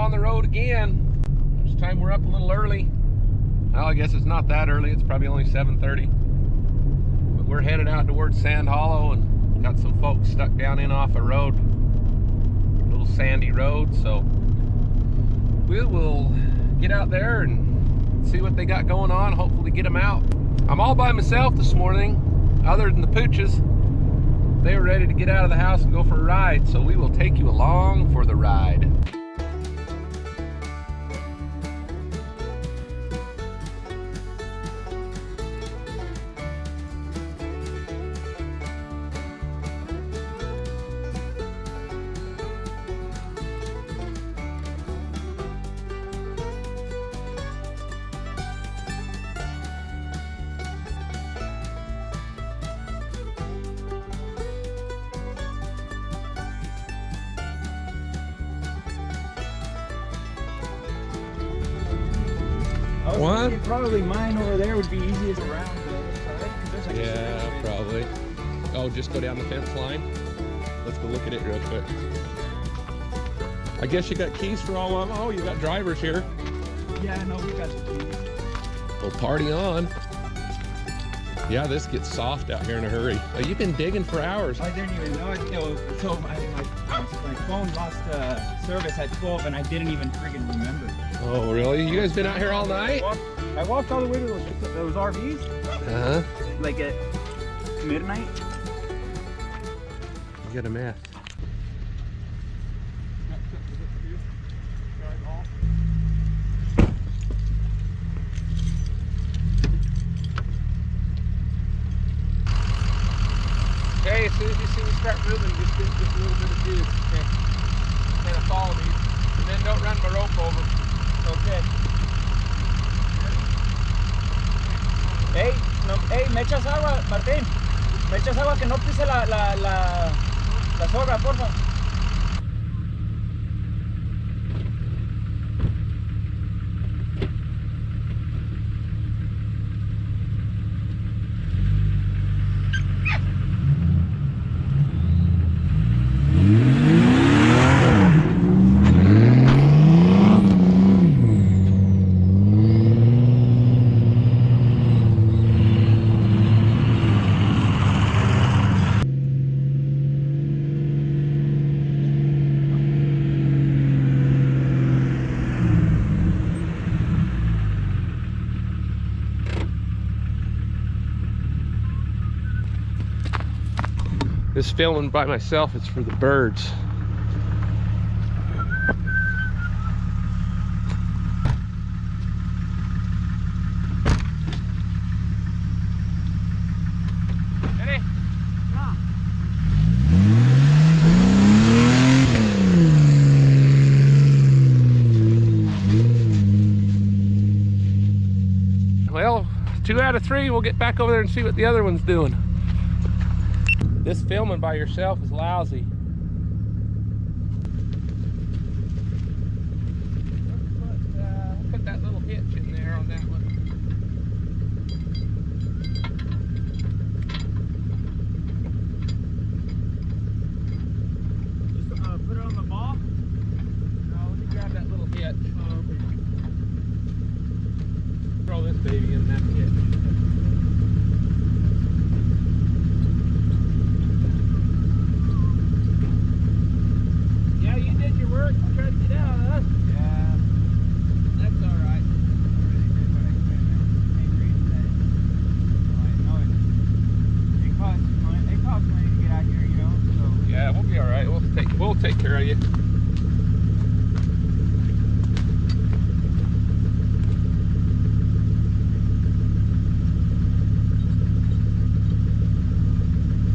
on the road again. This time we're up a little early. Well, I guess it's not that early. It's probably only 7:30. But we're headed out towards Sand Hollow and got some folks stuck down in off a road. A little sandy road, so we will get out there and see what they got going on. Hopefully get them out. I'm all by myself this morning, other than the pooches. They were ready to get out of the house and go for a ride, so we will take you along for the ride. One? Probably mine over there would be easiest around. Yeah, probably. Oh, just go down the fence line? Let's go look at it real quick. I guess you got keys for all of them. Oh, you got drivers here. Yeah, no, we got the keys. Well, party on. Yeah, this gets soft out here in a hurry. Oh, you've been digging for hours. I didn't even know it. So my phone lost service at 12 and I didn't even friggin' remember. Oh, really? You guys been out here all night? I walked all the way to those RVs. Uh-huh. Like at midnight. You got a mess. Okay, as soon as you see me start moving, just give just a little bit of juice. Okay. Kind of follow me. And then don't run my rope over. Okay. Hey, me echas agua, Martín. Me echas agua que no pise la soga, porfa. This filming by myself is for the birds. Ready? Yeah. Well, 2 out of 3. We'll get back over there and see what the other one's doing. This filming by yourself is lousy. Put that little hitch in there on that one. Just put it on the ball? No, let me grab that little hitch. Oh, okay. Throw this baby in that hitch. We'll take care of you. So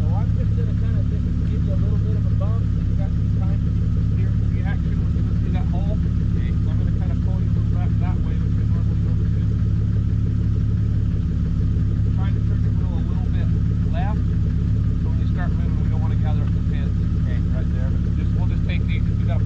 I'm just going to kind of just give you a little bit of a bump. You got some time to steer to the action when you go through that hole. Okay, so I'm going to kind of pull you a little back that way, which I normally don't do. Trying to trigger wheel a little bit left. So when you start moving, we don't want to gather up the pins. Okay, right there. But we'll just take these. We got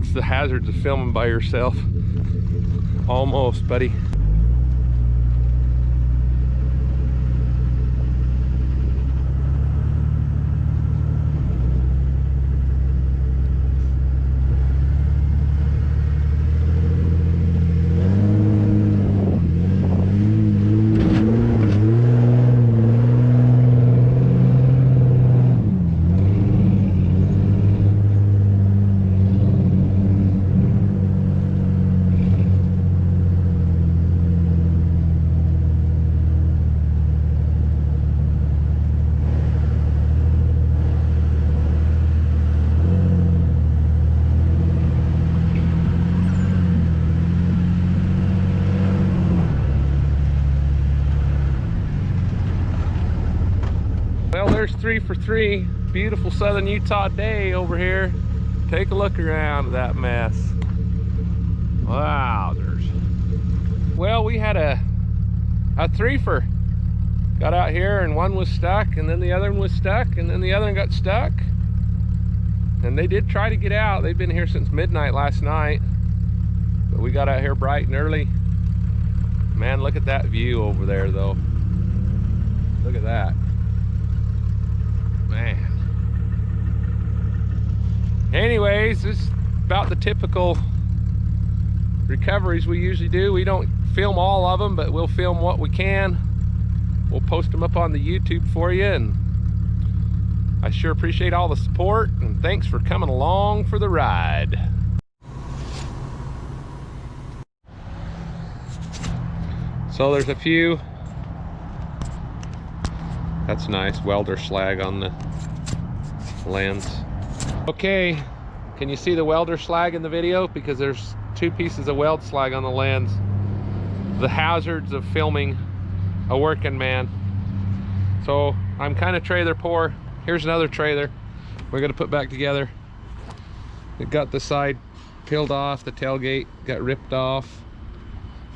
that's the hazards of filming by yourself. Almost, buddy. Well, there's 3 for 3. Beautiful southern Utah day over here. Take a look around at that mess. Wow, well, we had a threefer. Got out here and one was stuck, and then the other one was stuck, and then the other one got stuck. And they did try to get out. They've been here since midnight last night. But we got out here bright and early. Man, look at that view over there though. Look at that. Man. Anyways, this is about the typical recoveries we usually do. We don't film all of them, but we'll film what we can. We'll post them up on the YouTube for you, and I sure appreciate all the support, and thanks for coming along for the ride. So there's a few. That's nice, welder slag on the lens. Okay, can you see the welder slag in the video? Because there's 2 pieces of weld slag on the lens. The hazards of filming a working man. So I'm kind of trailer poor. Here's another trailer we're gonna put back together. It got the side peeled off, the tailgate got ripped off,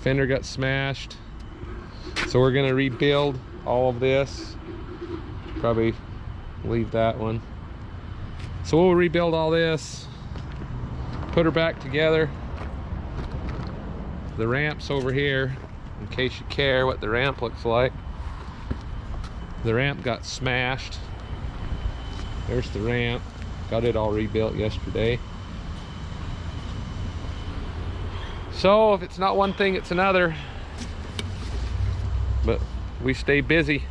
fender got smashed. So we're gonna rebuild all of this. Probably leave that one. So we'll rebuild all this, put her back together. The ramp's over here, in case you care what the ramp looks like. The ramp got smashed. There's the ramp. Got it all rebuilt yesterday. So if it's not one thing, it's another. But we stay busy.